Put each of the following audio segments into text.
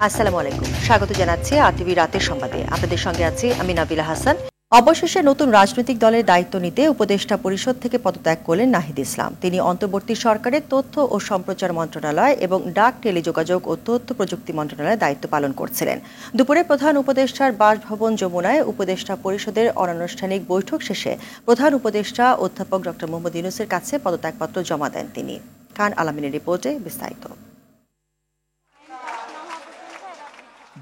আসসালামু আলাইকুম, স্বাগত জানাচ্ছি আরটিভি রাতের সংবাদে। আপনাদের সঙ্গে আছি আমি নাবিলা হাসান। অবশেষে নতুন রাজনৈতিক দলের দায়িত্ব নিতে উপদেষ্টা পরিষদ থেকে পদত্যাগ করলেন নাহিদ ইসলাম। তিনি অন্তর্বর্তী সরকারের তথ্য ও সম্প্রচার মন্ত্রণালয় এবং ডাক, টেলিযোগাযোগ ও তথ্য প্রযুক্তি মন্ত্রণালয়ে দায়িত্ব পালন করছিলেন। দুপুরে প্রধান উপদেষ্টার বাসভবন যমুনায় উপদেষ্টা পরিষদের অনানুষ্ঠানিক বৈঠক শেষে প্রধান উপদেষ্টা অধ্যাপক ডক্টর মোহাম্মদ ইউনূসের কাছে পদত্যাগপত্র জমা দেন তিনি। খান আলামিনের রিপোর্টে বিস্তারিত।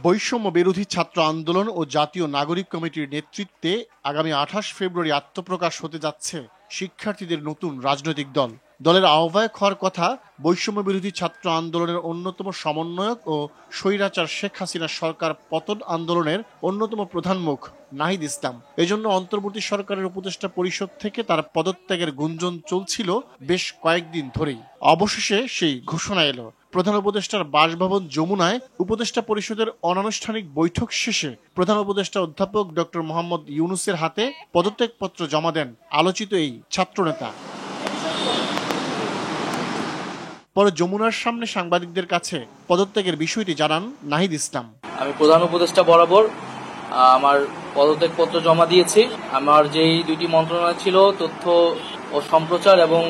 বৈষম্য বিরোধী ছাত্র আন্দোলন ও জাতীয় নাগরিক কমিটির নেতৃত্বে আগামী 28 ফেব্রুয়ারি আত্মপ্রকাশ হতে যাচ্ছে শিক্ষার্থীদের নতুন রাজনৈতিক দল। দলের আহ্বায়ক হওয়ার কথা বৈষম্য বিরোধী ছাত্র আন্দোলনের অন্যতম সমন্বয়ক ও স্বৈরাচার শেখ হাসিনা সরকার পতন আন্দোলনের অন্যতম প্রধান মুখ নাহিদ ইসলাম। এজন্য অন্তর্বর্তী সরকারের উপদেষ্টা পরিষদ থেকে তার পদত্যাগের গুঞ্জন চলছিল বেশ কয়েকদিন ধরেই। অবশেষে সেই ঘোষণা এলো। প্রধান উপদেষ্টার বাসভবন যমুনায় উপদেষ্টা পরিষদের অনানুষ্ঠানিক বৈঠক শেষে প্রধান উপদেষ্টা অধ্যাপক ডক্টর মোহাম্মদ ইউনূসের হাতে পদত্যাগপত্র জমা দেন আলোচিত এই ছাত্রনেতা। পরে যমুনার সামনে সাংবাদিকদের কাছে পদত্যাগের বিষয়টি জানান নাহিদ ইসলাম। আমি প্রধান উপদেষ্টা বরাবর আমার পদত্যাগপত্র জমা দিয়েছি। আমার যেই দুইটি মন্ত্রণালয় ছিল, তথ্য ও সম্প্রচার এবং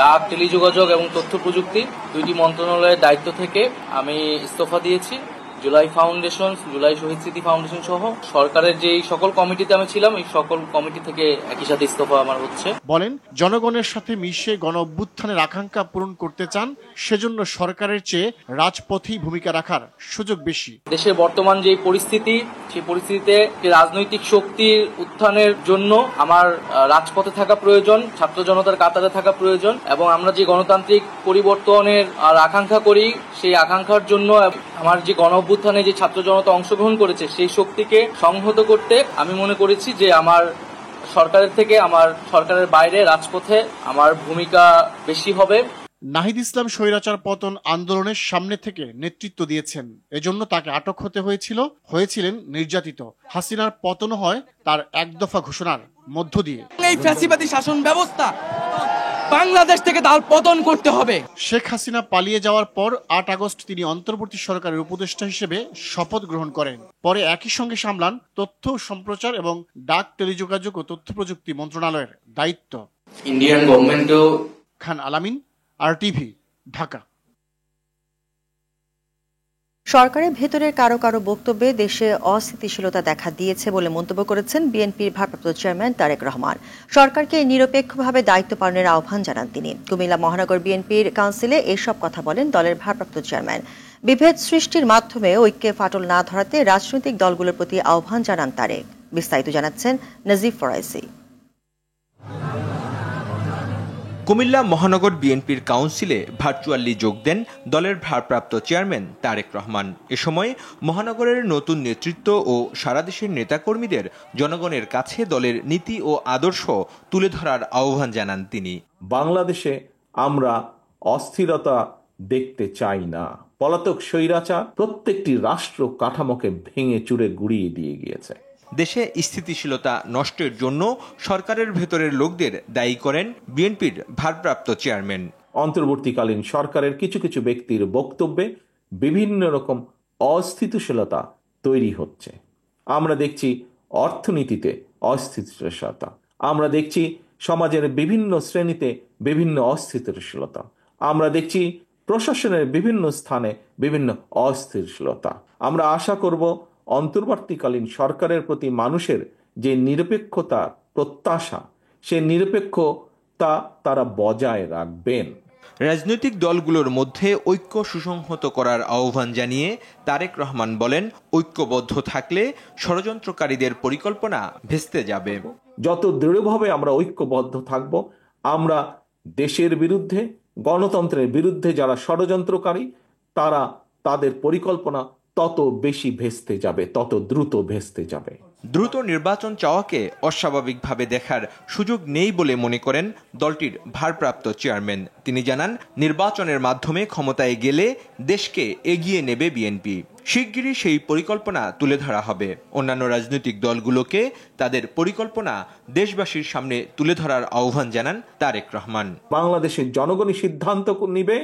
ডাক, টেলিযোগাযোগ এবং তথ্য প্রযুক্তি, দুইটি মন্ত্রণালয়ের দায়িত্ব থেকে আমি ইস্তফা দিয়েছি। জুলাই ফাউন্ডেশন, জুলাই শহীদ স্মৃতি ফাউন্ডেশন সহ সরকারের যেই সকল কমিটিতে আমি ছিলাম, এই সকল কমিটি থেকে একই সাথে ইস্তফা আমার হচ্ছে। বলেন, জনগণের সাথে মিশে গণ অভ্যুত্থানের আকাঙ্ক্ষা পূরণ করতে চান, সেজন্য সরকারের চেয়ে রাজপথেই ভূমিকা রাখার সুযোগ বেশি। দেশের বর্তমান যে পরিস্থিতি, সেই পরিস্থিতিতে রাজনৈতিক শক্তির উত্থানের জন্য আমার রাজপথে থাকা প্রয়োজন, ছাত্র জনতার কাতারে থাকা প্রয়োজন, এবং আমরা যে গণতান্ত্রিক পরিবর্তনের আকাঙ্ক্ষা করি, সেই আকাঙ্ক্ষার জন্য আমার যে গণ অভ্যুত্থানে যে ছাত্র জনতা অংশগ্রহণ করেছে, সেই শক্তিকে সংহত করতে আমি মনে করেছি যে আমার সরকারের থেকে, আমার সরকারের বাইরে রাজপথে আমার ভূমিকা বেশি হবে। নাহিদ ইসলাম স্বৈরাচার পতন আন্দোলনের সামনে থেকে নেতৃত্ব দিয়েছেন, এজন্য তাকে আটক হতে হয়েছিলেন নির্যাতিত। হাসিনার পতন হয় তার এক দফা ঘোষণার মধ্য দিয়ে। এই ফ্যাসিবাদী শাসন ব্যবস্থা বাংলাদেশ থেকে তার পতন করতে হবে। শেখ হাসিনা পালিয়ে যাওয়ার পর 8 আগস্ট তিনি অন্তর্বর্তী সরকারের উপদেষ্টা হিসেবে শপথ গ্রহণ করেন। পরে একই সঙ্গে সামলান তথ্য সম্প্রচার এবং ডাক, টেলিযোগাযোগ ও তথ্য প্রযুক্তি মন্ত্রণালয়ের দায়িত্ব। ইন্ডিয়ান গভর্নমেন্টও। খান আলামিন, আরটিভি, ঢাকা। সরকারের ভেতরের কারো কারো বক্তব্যে দেশে অস্থিতিশীলতা দেখা দিয়েছে বলে মন্তব্য করেছেন বিএনপির ভারপ্রাপ্ত চেয়ারম্যান তারেক রহমান। সরকারকে নিরপেক্ষভাবে দায়িত্ব পালনের আহ্বান জানান তিনি। কুমিল্লা মহানগর বিএনপির কাউন্সিলে এসব কথা বলেন দলের ভারপ্রাপ্ত চেয়ারম্যান। বিভেদ সৃষ্টির মাধ্যমে ঐক্যে ফাটল না ধরাতে রাজনৈতিক দলগুলোর প্রতি আহ্বান জানান তারেক। বিস্তারিত জানাচ্ছেন নাজিব ফরাইসি। কুমিল্লা মহানগর বিএনপির কাউন্সিলে ভার্চুয়ালি যোগ দেন দলের ভারপ্রাপ্ত চেয়ারম্যান তারেক রহমান। এ সময় মহানগরের নতুন নেতৃত্ব ও সারা দেশের নেতাকর্মীদের জনগণের কাছে দলের নীতি ও আদর্শ তুলে ধরার আহ্বান জানান তিনি। বাংলাদেশে আমরা অস্থিরতা দেখতে চাই না। পলাতক স্বৈরাচার প্রত্যেকটি রাষ্ট্র কাঠামোকে ভেঙে চুরে গুড়িয়ে দিয়ে গিয়েছে। দেশে স্থিতিশীলতা নষ্টের জন্য সরকারের ভেতরের লোকদের দায়ী করেন বিএনপির ভারপ্রাপ্ত চেয়ারম্যান। অন্তর্বর্তীকালীন সরকারের কিছু কিছু ব্যক্তির বক্তব্যে বিভিন্ন রকম অস্থিতিশীলতা তৈরি হচ্ছে। আমরা দেখছি অর্থনীতিতে অস্থিতিশীলতা, আমরা দেখছি সমাজের বিভিন্ন শ্রেণীতে বিভিন্ন অস্থিতিশীলতা, আমরা দেখছি প্রশাসনের বিভিন্ন স্থানে বিভিন্ন অস্থিতিশীলতা। আমরা আশা করব অন্তর্বর্তীকালীন সরকারের প্রতি মানুষের যে নিরপেক্ষতা প্রত্যাশা, সে নিরপেক্ষতা তারা বজায় রাখবেন। রাজনৈতিক দলগুলোর মধ্যে ঐক্য সুসংহত করার আহ্বান জানিয়ে তারেক রহমান বলেন, ঐক্যবদ্ধ থাকলে ষড়যন্ত্রকারীদের পরিকল্পনা ভেস্তে যাবে। যত দৃঢ়ভাবে আমরা ঐক্যবদ্ধ থাকব, আমরা দেশের বিরুদ্ধে, গণতন্ত্রের বিরুদ্ধে যারা ষড়যন্ত্রকারী, তাদের পরিকল্পনা তত বেশি ভেস্তে যাবে, তত দ্রুত ভেস্তে যাবে। দ্রুত নির্বাচন চাওয়াকে অস্বাভাবিকভাবে দেখার সুযোগ নেই বলে মনে করেন দলটির ভারপ্রাপ্ত চেয়ারম্যান। তিনি জানান, নির্বাচনের মাধ্যমে ক্ষমতায় গেলে দেশকে এগিয়ে নেবে বিএনপি। শিগগিরই সেই পরিকল্পনা তুলে ধরা হবে। অন্যান্য রাজনৈতিক দলগুলোকে তাদের পরিকল্পনা দেশবাসীর সামনে তুলে ধরার আহ্বান জানান তারেক রহমান। বাংলাদেশের জনগণই সিদ্ধান্ত নিবে,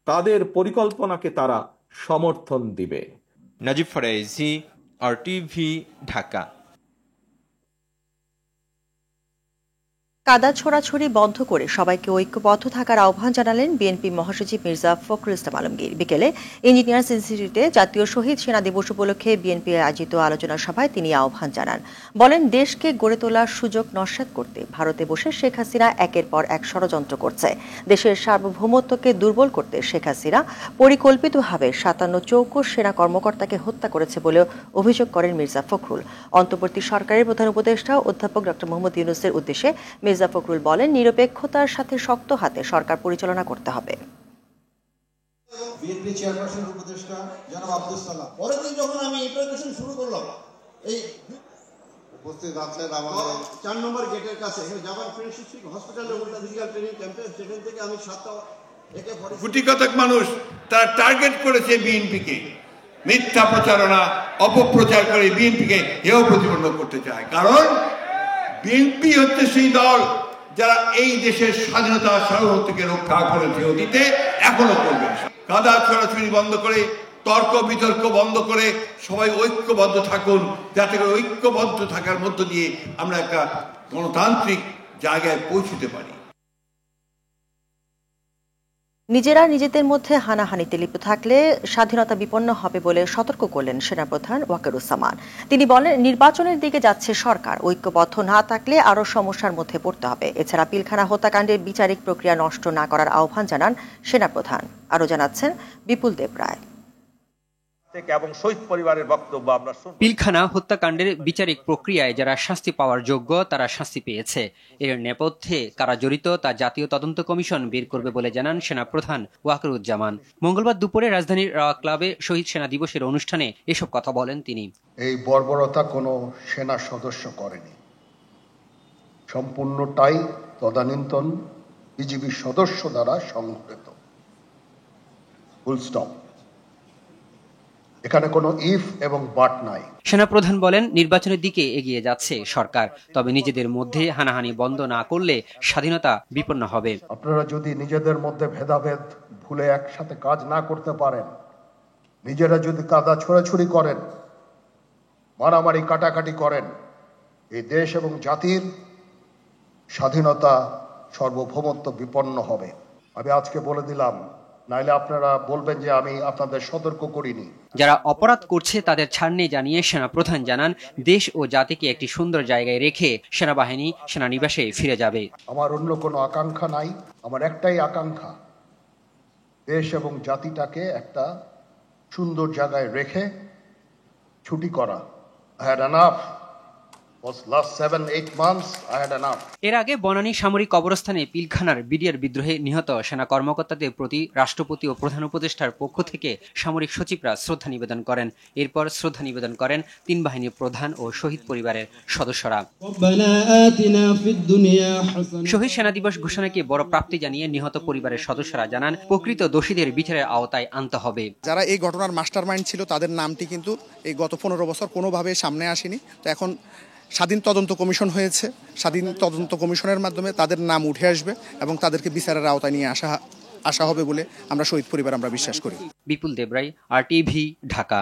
তাদের পরিকল্পনাকে তারা সমর্থন দিবে। নাজিব ফরাইজি, RTV, ঢাকা। কাদা ছোড়াছুড়ি বন্ধ করে সবাইকে ঐক্যবদ্ধ থাকার আহ্বান জানালেন বিএনপি মহাসচিব মির্জা ফখরুল ইসলাম আলমগীর। বিকেলে ইঞ্জিনিয়ার্স ইনস্টিটিউটে জাতীয় শহীদ সেনা দিবস উপলক্ষে বিএনপি আয়োজিত আলোচনা সভায় তিনি আহ্বান জানান। বলেন, দেশকে গড়ে তোলার সুযোগ নস্যাৎ করতে ভারতে বসে শেখ হাসিনা একের পর এক ষড়যন্ত্র করছে। দেশের সার্বভৌমত্বকে দুর্বল করতে শেখ হাসিনা পরিকল্পিতভাবে 57 চৌকস সেনা কর্মকর্তাকে হত্যা করেছে বলেও অভিযোগ করেন মির্জা ফখরুল। অন্তর্বর্তী সরকারের প্রধান উপদেষ্টা অধ্যাপক ডক্টর মোহাম্মদ ইউনূসের উদ্দেশ্যে মির্জা ফখরুল বলেন, নিরপেক্ষতার সাথে শক্ত হাতে সরকার পরিচালনা করতে হবে। বিএনপি চেয়ারপারসন উপদেষ্টা জনাব আব্দুস সালাম পরের দিন যখন আমি ইন্টারভিউ শুরু করলাম, এই উপস্থিত আছেন আমাদের 4 নম্বর গেটের কাছে জাপান ফ্রেন্ডশিপ হসপিটালের উল্টা ফিজিক্যাল ট্রেনিং ক্যাম্পে, সেখান থেকে আমি 7টা কোটি কতক মানুষ তারা টার্গেট করেছে বিএনপিকে, মিথ্যা প্রচারণা অপপ্রচার করে বিএনপিকে হেয় প্রতিপন্ন করতে চায়। কারণ বিএনপি হচ্ছে সেই দল যারা এই দেশের স্বাধীনতা সার্বভৌমত্বকে রক্ষা করেছে অতীতে, এখনো করবে। কাদা ছড়াছড়ি বন্ধ করে, তর্ক বিতর্ক বন্ধ করে সবাই ঐক্যবদ্ধ থাকুন, যাতে করে ঐক্যবদ্ধ থাকার মধ্য দিয়ে আমরা একটা গণতান্ত্রিক জায়গায় পৌঁছতে পারি। নিজেরা নিজেদের মধ্যে হানাহানিতে লিপ্ত থাকলে স্বাধীনতা বিপন্ন হবে বলে সতর্ক করলেন সেনাপ্রধান ওয়াকারুজ্জামান। তিনি বলেন, নির্বাচনের দিকে যাচ্ছে সরকার, ঐক্যবদ্ধ না থাকলে আরও সমস্যার মধ্যে পড়তে হবে। এছাড়া পিলখানা হত্যাকাণ্ডের বিচারিক প্রক্রিয়া নষ্ট না করার আহ্বান জানান সেনাপ্রধান। আরও জানাচ্ছেন বিপুল দেব রায়। এবং শহীদ পরিবারের বক্তব্য আমরা শুনব। পিলখানা হত্যাকাণ্ডের বিচারিক প্রক্রিয়ায় যারা শাস্তি পাওয়ার যোগ্য তারা শাস্তি পেয়েছে। এর নেপথ্যে কারা জড়িত তা জাতীয় তদন্ত কমিশন বের করবে বলে জানান সেনাপ্রধান ওয়াকারুজ্জামান। মঙ্গলবার দুপুরে রাজধানীর রাওয়া ক্লাবে শহীদ সেনা দিবসের অনুষ্ঠানে এসব কথা বলেন তিনি। এই বর্বরতা কোনো সেনা সদস্য করেনি, সম্পূর্ণটাই তদানীন্তন বিজিবি সদস্য দ্বারা সংঘটিত। Full stop. এখানে কোনো ইফ এবং বাট নাই। সেনাপ্রধান বলেন, নির্বাচনের দিকে এগিয়ে যাচ্ছে সরকার, তবে নিজেদের মধ্যে হানাহানি বন্ধ না করলে স্বাধীনতা বিপন্ন হবে। আপনারা যদি নিজেদের মধ্যে ভেদাভেদ ভুলে একসাথে কাজ না করতে পারেন, নিজেরা যদি কাদা ছোড়াছুড়ি করেন, মারামারি কাটাকাটি করেন, এই দেশ এবং জাতির স্বাধীনতা সার্বভৌমত্ব বিপন্ন হবে। আমি আজকে বলে দিলাম, নাইলে আপনারা বলবেন যে আমি আপনাদের সতর্ক করিনি। যারা অপরাধ করছে তাদের ছাড় নেই জানিয়ে সেনাপ্রধান জানান, দেশ ও জাতিকে একটি সুন্দর জায়গায় রেখে সেনাবাহিনী সেনানিবাসে ফিরে যাবে। আমার অন্য কোনো আকাঙ্ক্ষা নাই, আমার একটাই আকাঙ্ক্ষা, দেশ এবং জাতিটাকে একটা সুন্দর জায়গায় রেখে ছুটি করা। I had enough. Last 7-8 months, I had enough. এর আগে বনানী সামরিক কবরস্থানে পিলখানার বিডিআর বিদ্রোহে নিহত সেনা কর্মকর্তাদের প্রতি রাষ্ট্রপতি ও প্রধান উপদেষ্টার পক্ষ থেকে সামরিক সচিবরা শ্রদ্ধা নিবেদন করেন। এরপর শ্রদ্ধা নিবেদন করেন 3 বাহিনীর প্রধান ও শহীদ পরিবারের সদস্যরা। শহীদ সেনা দিবস ঘোষণাকে বড় প্রাপ্তি জানিয়ে নিহত পরিবারের সদস্যরা জানান, প্রকৃত দোষীদের বিচারের আওতায় আনতে হবে। যারা এই ঘটনার মাস্টারমাইন্ড ছিল তাদের নামটি কিন্তু এই গত 15 বছর কোনোভাবে সামনে আসেনি। তো এখন স্বাধীন তদন্ত কমিশন হয়েছে, স্বাধীন তদন্ত কমিশনের মাধ্যমে তাদের নাম উঠে আসবে এবং তাদেরকে বিচারের আওতায় নিয়ে আসা হবে বলে আমরা শহীদ পরিবার আমরা বিশ্বাস করি। বিপুল দেবরাই, RTV, ঢাকা।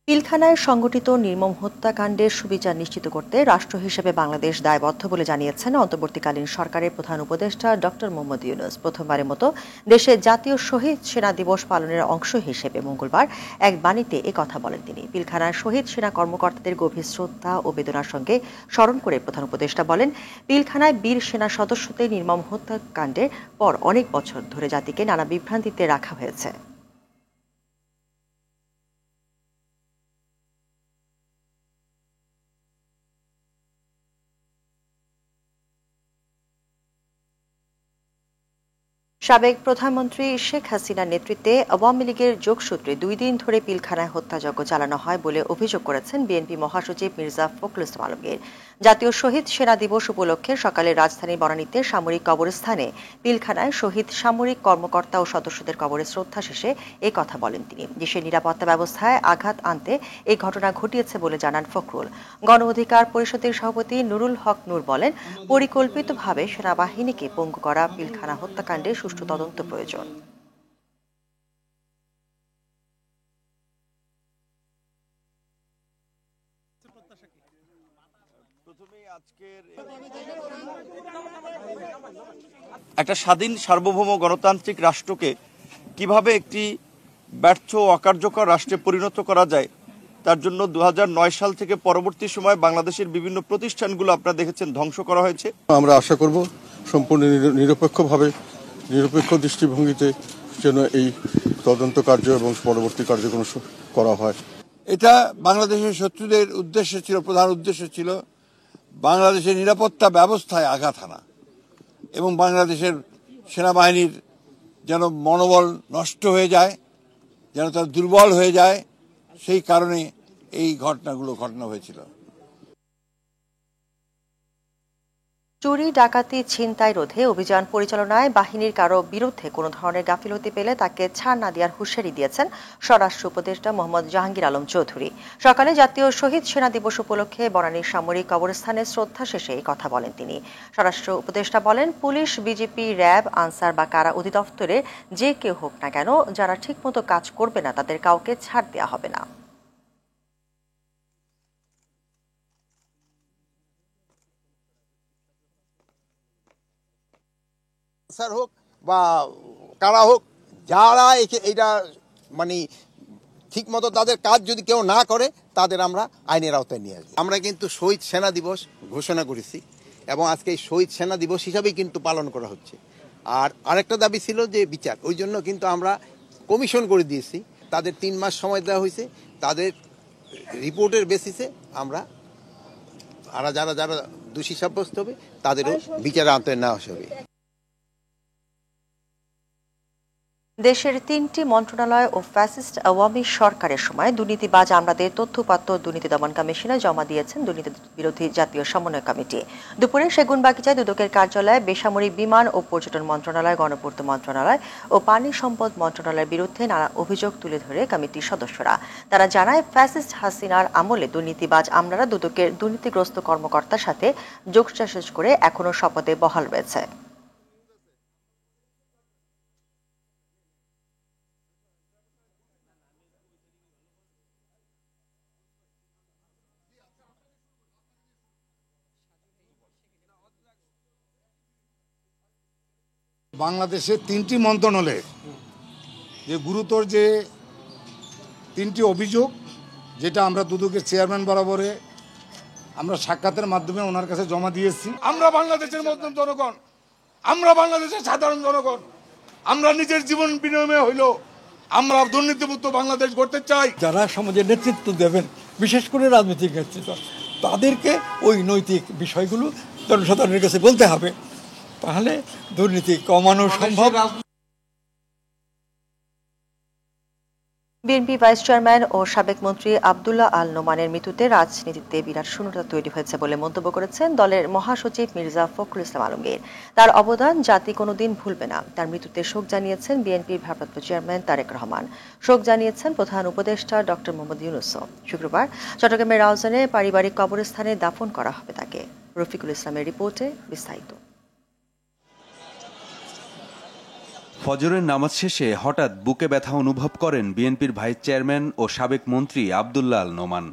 পিলখানায় সংগঠিত নির্মম হত্যাকাণ্ডের সুবিচার নিশ্চিত করতে রাষ্ট্র হিসেবে বাংলাদেশ দায়বদ্ধ বলে জানিয়েছেন অন্তর্বর্তীকালীন সরকারের প্রধান উপদেষ্টা ডক্টর মোহাম্মদ ইউনূস। প্রথমবারের মতো দেশে জাতীয় শহীদ সেনা দিবস পালনের অংশ হিসেবে মঙ্গলবার এক বাণীতে কথা বলেন তিনি। পিলখানার শহীদ সেনা কর্মকর্তাদের গভীর শ্রদ্ধা ও বেদনার সঙ্গে স্মরণ করে প্রধান উপদেষ্টা বলেন, পিলখানায় বীর সেনা সদস্যদের নির্মম হত্যাকাণ্ডের পর অনেক বছর ধরে জাতিকে নানা বিভ্রান্তিতে রাখা হয়েছে। সাবেক প্রধানমন্ত্রী শেখ হাসিনার নেতৃত্বে আওয়ামী লীগের যোগসূত্রে 2 দিন ধরে পিলখানায় হত্যাযজ্ঞ চালানো হয় বলে অভিযোগ করেছেন বিএনপি মহাসচিব মির্জা ফখরুল ইসলাম আলমগীর। জাতীয় শহীদ সেনা দিবস উপলক্ষে সকালে রাজধানীর বনানীতে সামরিক কবরস্থানে পিলখানায় শহীদ সামরিক কর্মকর্তা ও সদস্যদের কবরে শ্রদ্ধা শেষে এই কথা বলেন তিনি। দেশের নিরাপত্তা ব্যবস্থায় আঘাত আনতে এই ঘটনা ঘটিয়েছে বলে জানান ফখরুল। গণ অধিকার পরিষদের সভাপতি নুরুল হক নূর বলেন, পরিকল্পিতভাবে সেনাবাহিনীকে পঙ্গু করা পিলখানা হত্যাকাণ্ডে সুষ্ঠু তদন্ত প্রয়োজন। একটা স্বাধীন সার্বভৌম গণতান্ত্রিক রাষ্ট্রকে কিভাবে একটি ব্যর্থ অকার্যকর রাষ্ট্রে পরিণত করা যায়, তার জন্য 2009 সাল থেকে পরবর্তী সময় বাংলাদেশের বিভিন্ন প্রতিষ্ঠানগুলো আপনারা দেখেছেন ধ্বংস করা হয়েছে। আমরা আশা করব সম্পূর্ণ নিরপেক্ষভাবে, নিরপেক্ষ দৃষ্টিভঙ্গিতে যেন এই তদন্ত কার্য এবং পরবর্তী কার্যক্রম করা হয়। এটা বাংলাদেশের শত্রুদের উদ্দেশ্য ছিল, প্রধান উদ্দেশ্য ছিল বাংলাদেশের নিরাপত্তা ব্যবস্থায় আঘাত হানা এবং বাংলাদেশের সেনাবাহিনীর যেন মনোবল নষ্ট হয়ে যায়, যেন তারা দুর্বল হয়ে যায়, সেই কারণে এই ঘটনা হয়েছিল। চুরি, ডাকাতি, ছিনতাই রোধে অভিযান পরিচালনায় বাহিনীর কারো বিরুদ্ধে কোনো ধরনের গাফিলতি পেলে তাকে ছাড় না দেওয়ার হুঁশিয়ারি দিয়েছেন স্বরাষ্ট্র উপদেষ্টা মোহাম্মদ জাহাঙ্গীর আলম চৌধুরী। সকালে জাতীয় শহীদ সেনা দিবস উপলক্ষে বনানীর সামরিক কবরস্থানে শ্রদ্ধা শেষে এই কথা বলেন তিনি। স্বরাষ্ট্র উপদেষ্টা বলেন, পুলিশ, বিজেপি, র্যাব, আনসার বা কারা অধিদপ্তরে যে কেউ হোক না কেন, যারা ঠিকমতো কাজ করবে না তাদের কাউকে ছাড় দেওয়া হবে না। স্যার হোক বা কারা হোক, যারা এটা মানে ঠিক মতো তাদের কাজ যদি কেউ না করে তাদের আমরা আইনের আওতায় নিয়ে আসবো। আমরা কিন্তু শহীদ সেনা দিবস ঘোষণা করেছি এবং আজকে এই শহীদ সেনা দিবস হিসাবেই কিন্তু পালন করা হচ্ছে। আর আরেকটা দাবি ছিল যে বিচার, ওই জন্য কিন্তু আমরা কমিশন করে দিয়েছি, তাদের 3 মাস সময় দেওয়া হয়েছে, তাদের রিপোর্টের বেসিসে আমরা যারা দোষী সাব্যস্ত হবে তাদেরও বিচারের আওতায় নেওয়া হবে। দেশের 3টি মন্ত্রণালয় ও ফ্যাসিস্ট আওয়ামী সরকারের সময় দুর্নীতিবাজ আমলাদের তথ্যপাত্র দুর্নীতি দমন কমিশনে জমা দিয়েছেন দুর্নীতি বিরোধী জাতীয় সমন্বয় কমিটি। দুপুরে সেগুনবাগিচায় দুদকের কার্যালয়ে বেসামরিক বিমান ও পর্যটন মন্ত্রণালয়, গণপূর্ত মন্ত্রণালয় ও পানি সম্পদ মন্ত্রণালয়ের বিরুদ্ধে নানা অভিযোগ তুলে ধরে কমিটির সদস্যরা। তারা জানায়, ফ্যাসিস্ট হাসিনার আমলে দুর্নীতিবাজ আমলারা দুদকের দুর্নীতিগ্রস্ত কর্মকর্তার সাথে যোগসাজশ করে এখনও শপথে বহাল রয়েছে। বাংলাদেশের 3টি মন্ত্রণালয়ে যে গুরুতর যে 3টি অভিযোগ, যেটা আমরা দুদকের চেয়ারম্যান বরাবরে আমরা সাক্ষাতের মাধ্যমে ওনার কাছে জমা দিয়েছি। আমরা বাংলাদেশের মধ্যম জনগণ, আমরা বাংলাদেশের সাধারণ জনগণ, আমরা নিজের জীবন বিনিময়ে হইলেও আমরা দুর্নীতিমুক্ত বাংলাদেশ গড়তে চাই। যারা সমাজের নেতৃত্ব দেবেন, বিশেষ করে রাজনৈতিক নেতৃত্ব, তাদেরকে ওই নৈতিক বিষয়গুলো জনসাধারণের কাছে বলতে হবে, তাহলে দুর্নীতি কমানো সম্ভব। বিএনপি ভাইস চেয়ারম্যান ও সাবেক মন্ত্রী আব্দুল্লাহ আল নোমানের মৃত্যুতে রাজনীতিতে বিরাট শূন্যতা তৈরি হয়েছে বলে মন্তব্য করেছেন দলের মহাসচিব মির্জা ফখরুল ইসলাম আলমগীর। তার অবদান জাতি কোনোদিন ভুলবে না। তার মৃত্যুতে শোক জানিয়েছেন বিএনপির ভারপ্রাপ্ত চেয়ারম্যান তারেক রহমান। শোক জানিয়েছেন প্রধান উপদেষ্টা ডক্টর মোহাম্মদ ইউনূসও। শুক্রবার চট্টগ্রামের রাউজানে পারিবারিক কবরস্থানে দাফন করা হবে তাকে। রফিকুল ইসলামের রিপোর্টে বিস্তারিত। ফজরের নামাজ শেষে হঠাৎ বুকে ব্যথা অনুভব করেন বিএনপির ভাইস চেয়ারম্যান ও সাবেক মন্ত্রী আব্দুল্লাহ আল নোমান।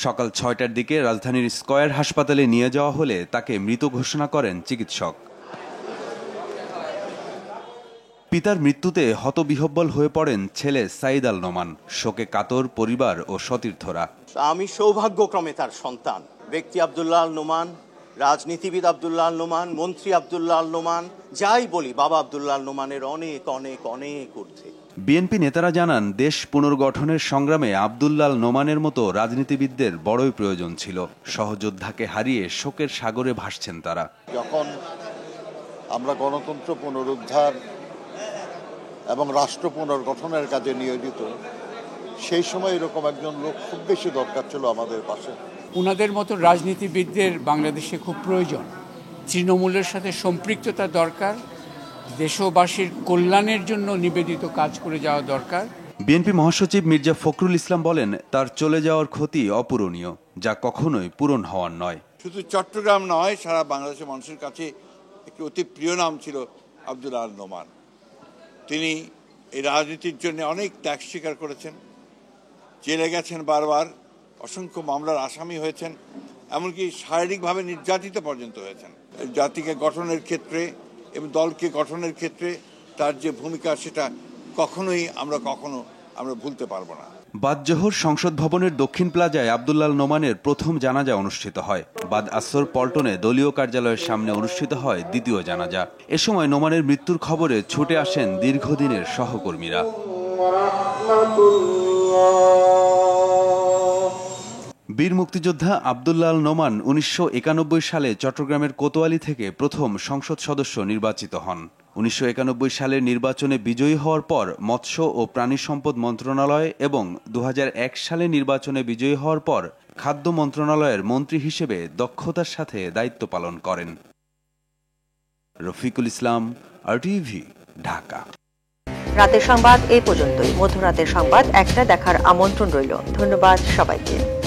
সকাল 6টার দিকে রাজধানীর স্কয়ার হাসপাতালে নিয়ে যাওয়া হলে তাকে মৃত ঘোষণা করেন চিকিৎসক। পিতার মৃত্যুতে হতবিহ্বল হয়ে পড়েন ছেলে সাইদ আল নোমান। শোকে কাতর পরিবার ও সতীর্থরা। আমি সৌভাগ্যক্রমে তার সন্তান। ব্যক্তি আব্দুল্লাহ আল নোমান, রাজনীতিবিদ আব্দুল্লাহ আল নোমান, মন্ত্রী আব্দুল্লাহ আল নোমান, যাই বলি বাবা আব্দুল্লাহ আল নোমানের অনেক অনেক অনেক ঊর্ধ্বে। বিএনপি নেতারা জানান, দেশ পুনর্গঠনের সংগ্রামে আব্দুল্লাহ আল নোমানের মতো রাজনীতিবিদদের বড়ই প্রয়োজন ছিল। সহযোদ্ধাকে হারিয়ে শোকের সাগরে ভাসছেন তারা। যখন আমরা গণতন্ত্র পুনরুদ্ধার এবং রাষ্ট্র পুনর্গঠনের কাজে নিয়োজিত, সেই সময় এরকম একজন লোক খুব বেশি দরকার ছিল আমাদের পাশে। ওনাদের মতো রাজনীতিবিদদের বাংলাদেশে খুব প্রয়োজন। তৃণমূলের সাথে সম্পৃক্ততা দরকার, দেশবাসীর কল্যাণের জন্য নিবেদিত কাজ করে যাওয়া দরকার। বিএনপি মহাসচিব মির্জা ফখরুল ইসলাম বলেন, তার চলে যাওয়ার ক্ষতি অপূরণীয়, যা কখনোই পূরণ হওয়ার নয়। শুধু চট্টগ্রাম নয়, সারা বাংলাদেশের মানুষের কাছে একটি অতি প্রিয় নাম ছিল আব্দুল্লাহ আল নোমান। তিনি এই রাজনীতির জন্য অনেক ত্যাগ স্বীকার করেছেন, জেলে গেছেন বারবার, অসংখ্য মামলার আসামি হয়েছেন, এমনকি শারীরিকভাবে নির্যাতিত পর্যন্ত হয়েছেন। জাতিকে গঠনের ক্ষেত্রে এবং দলকে গঠনের ক্ষেত্রে তার যে ভূমিকা সেটা আমরা ভুলতে পারবো না। বাদ জোহর সংসদ ভবনের দক্ষিণ প্লাজায় আব্দুল্লাহ নোমানের প্রথম জানাজা অনুষ্ঠিত হয়। বাদ আসর পল্টনে দলীয় কার্যালয়ের সামনে অনুষ্ঠিত হয় দ্বিতীয় জানাজা। এ সময় নোমানের মৃত্যুর খবরে ছুটে আসেন দীর্ঘদিনের সহকর্মীরা। বীর মুক্তিযোদ্ধা আব্দুল্লাহ নোমান 1991 সালে চট্টগ্রামের কোতোয়ালি থেকে প্রথম সংসদ সদস্য নির্বাচিত হন। 1991 সালের নির্বাচনে বিজয়ী হওয়ার পর মৎস্য ও প্রাণী সম্পদ মন্ত্রণালয় এবং 2001 সালে নির্বাচনে বিজয়ী হওয়ার পর খাদ্য মন্ত্রণালয়ের মন্ত্রী হিসেবে দক্ষতার সাথে দায়িত্ব পালন করেন। রফিকুল ইসলাম, RTV, ঢাকা। রাতের সংবাদ এই পর্যন্তই। মধ্যরাতের সংবাদ 1টা দেখার আমন্ত্রণ রইল। ধন্যবাদ সবাইকে।